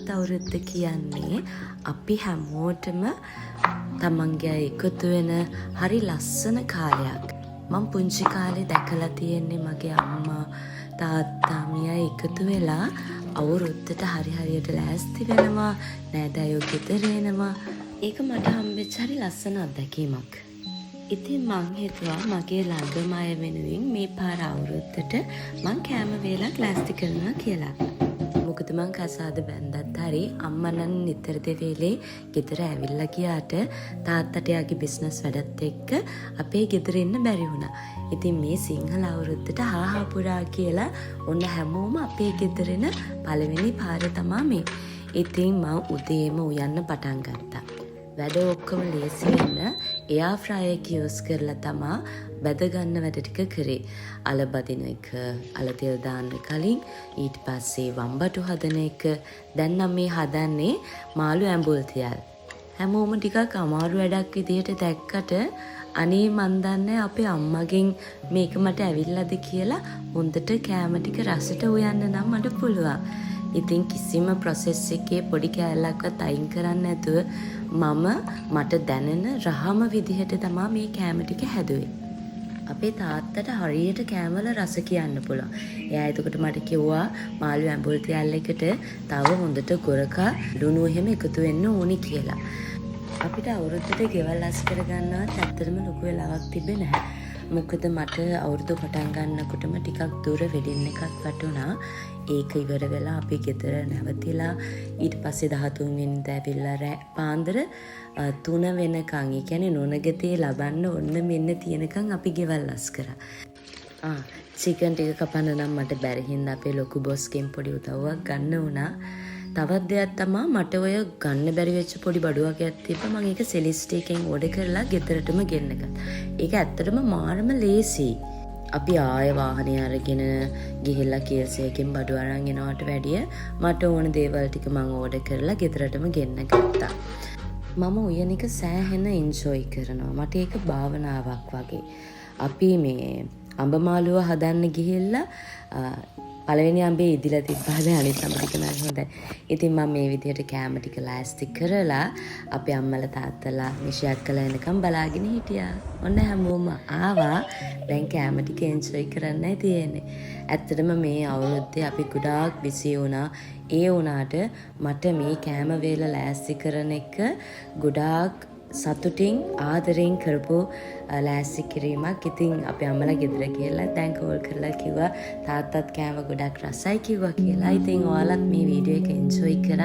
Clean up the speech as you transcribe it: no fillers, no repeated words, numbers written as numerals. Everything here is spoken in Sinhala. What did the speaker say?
අලුත් අවුරුද්ද කියන්නේ අපි හැමෝටම තමන්ගේ එකතු වෙන හරි ලස්සන කාලයක්. මම පුංචි කාලේ දැකලා තියෙන්නේ මගේ අම්මා තාත්තා මියා එකතු වෙලා අවුරුද්දට හරියට ලෑස්ති වෙනවා, නෑදෑයෝ ගෙදර එනවා. ඒක මට හම්බෙච්ච හරි ලස්සන අත්දැකීමක්. ඉතින් මං හිතුවා මගේ ළඟම අය වෙනුවෙන් මේ පාර අවුරුද්දට මං කෑම වේලක් ලෑස්ති කරනවා කියලා. මොකද මං කසාද බැන්දත් හරි අම්මා නම් නිතර දෙවේලේ ගෙදර ඇවිල්ලා ගියාට තාත්තට යාගේ බිස්නස් වැඩත් එක්ක අපේ ගෙදර ඉන්න බැරි වුණා. ඉතින් මේ සිංහල අවුරුද්දට හාහා පුරා කියලා ඔන්න හැමෝම අපේ ගෙදර එන පළවෙනි පාර තමා මේ. ඉතින් මං උදේම උයන්න පටන් ගත්තා. වැඩ ඔක්කොම ලේසි වෙන්න එයා ෆ්‍රයර් එක යූස් කරලා තමා බැද ගන්න වැඩ ටික කරේ. අල බදින එක, අල තෙල් දාන්න කලින් ඊට පස්සේ වම්බටු හදන එක. දැන් නම් මේ හදන්නේ මාළු ඇඹුල් තියල්. හැමෝම ටිකක් අමාරු වැඩක් විදිහට දැක්කට අනේ මන් දන්නේ අපේ අම්මගෙන් මේක මට ඇවිල්ලාද කියලා හොඳට කෑම ටික රසට උයන්න නම් මට පුළුවන්. ඉතින් කිසිම ප්‍රොසෙස් එකේ පොඩි කෑල්ලක්වත් අයින් කරන්නේ නැතුව මට දැනෙන රහම විදිහට තමයි මේ කෑම ටික හැදුවේ. අපේ තාත්තට හරියට කෑමවල රස කියන්න පුළුවන්. එයා එතකොට මට කිව්වා මාළු ඇඹුල් තියල් එකට තව හොඳට ගොරකා ලුණු එහෙම එකතු වෙන්න ඕනි කියලා. අපිට අවුරුද්දට ගෙවල් අස් කරගන්නවත් ඇත්තටම ලොකු වෙලාවක් තිබෙන්නේ නැහැ. මොකද මට අවුරුදු පටන් ගන්නකොටම ටිකක් දුර වෙඩින් එකක් වටුණා. ඒක ඉවර වෙලා අපි ගෙදර නැවතිලා ඊට පස්සේ 13 වෙනිදා ඇවිල්ලා පාන්දර 3 වෙනකන් ඒ කියන්නේ නොනගතේ ලබන්න ඔන්න මෙන්න තියෙනකන් අපි ගෙවල් අස් කරා. චිකන් ටික කපන්න නම් මට බැරි හින්දා අපේ ලොකු බොස්ගෙන් පොඩි උදව්වක් ගන්න වුණා. තවත් දෙයක් තමයි මට ඔය ගන්න බැරි වෙච්ච පොඩි බඩුවක් තිබ්බා. මම ඒක සෙලිස්ටි එකෙන් ඕඩර් කරලා ගෙදරටම ගෙන්න ගත්තා. ඒක ඇත්තටම මාරම ලේසියි. අපි ආය වාහනේ අරගෙන ගිහිල්ලා කීල්ස් එකෙන් බඩු අරන් එනවට වැඩිය මට ඕන දේවල් ටික මම ඕඩර් කරලා ගෙදරටම ගෙන්න ගත්තා. මම උයන එක සෑහෙන එන්ජොයි කරනවා. මට ඒක භාවනාවක් වගේ. අපි මේ අඹ මාළුව හදන්න ගිහිල්ලා පළවෙනි අඹේ ඉදිලා තිබ්බාද අනිත් අඹ ටික නම් හොඳයි. ඉතින් මම මේ විදිහට කෑම ටික ලෑස්ති කරලා අපේ අම්මලා තාත්තලා මිෂයක් කළා එනකම් බලාගෙන හිටියා. ඔන්න හැමෝම ආවා. දැන් කෑම ටික එන්ජොයි කරන්නයි තියෙන්නේ. ඇත්තටම මේ අවුරුද්දේ අපි ගොඩාක් බිසි වුණා. ඒ වුණාට මට මේ කෑම වේල ලෑස්ති කරන එක ගොඩාක් සතුටින් ආදරෙන් කරපු ලෑස්ති කිරීමක්. ඉතින් අපේ අම්මලා ගෙදර ගිහලා දැන් කෝල් කරලා කිව්වා තාත්තත් කෑම ගොඩක් රසයි කිව්වා කියලා. ඉතින් ඔයාලත් මේ වීඩියෝ එක එන්ජොයි කරා.